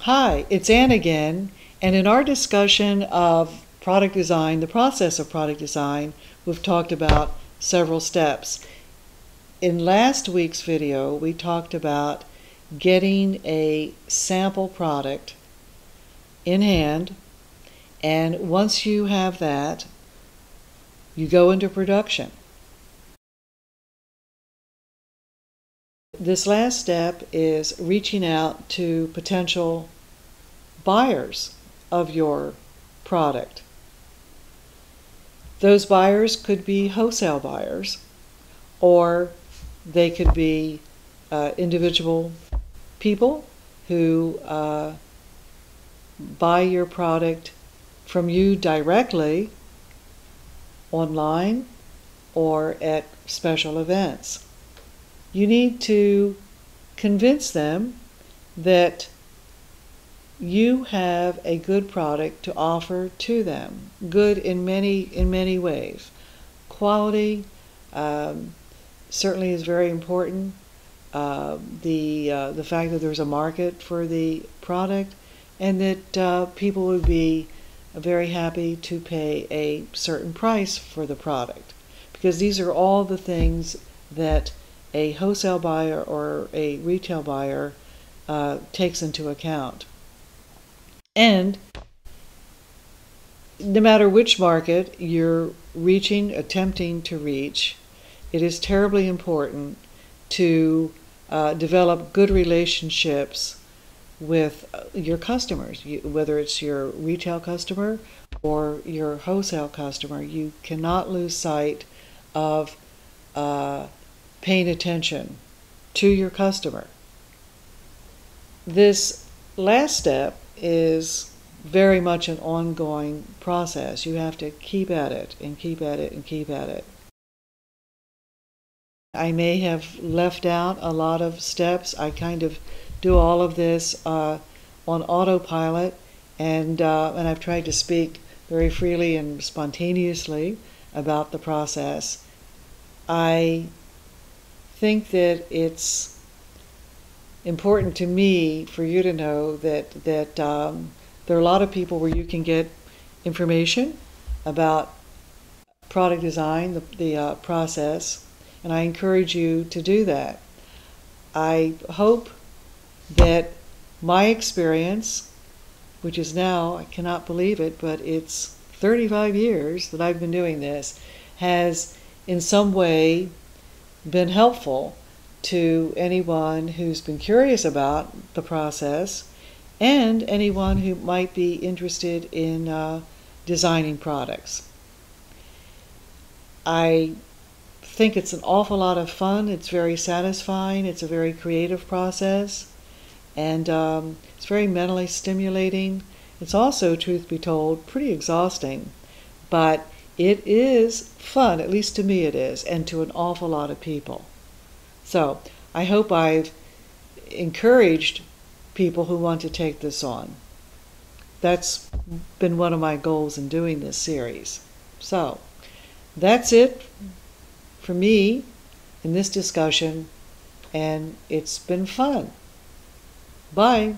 Hi, it's Ann again, and in our discussion of product design, the process of product design, we've talked about several steps. In last week's video, we talked about getting a sample product in hand, and once you have that, you go into production. This last step is reaching out to potential buyers of your product. Those buyers could be wholesale buyers, or they could be individual people who buy your product from you directly online or at special events. You need to convince them that you have a good product to offer to them. Good in many ways. Quality certainly is very important. The fact that there's a market for the product, and that people would be very happy to pay a certain price for the product, because these are all the things that a wholesale buyer or a retail buyer takes into account. And no matter which market you're attempting to reach, it is terribly important to develop good relationships with your customers. Whether it's your retail customer or your wholesale customer, you cannot lose sight of paying attention to your customer. This last step is very much an ongoing process. You have to keep at it and keep at it and keep at it. I may have left out a lot of steps. I kind of do all of this on autopilot, and I've tried to speak very freely and spontaneously about the process. I think that it's important to me for you to know that there are a lot of people where you can get information about product design, the process, and I encourage you to do that. I hope that my experience, which is now, I cannot believe it, but it's 35 years that I've been doing this, has in some way been helpful to anyone who's been curious about the process and anyone who might be interested in designing products. I think it's an awful lot of fun. It's very satisfying. It's a very creative process, and it's very mentally stimulating. It's also, truth be told, pretty exhausting, but it is fun, at least to me it is, and to an awful lot of people. So I hope I've encouraged people who want to take this on. That's been one of my goals in doing this series. So that's it for me in this discussion, and it's been fun. Bye.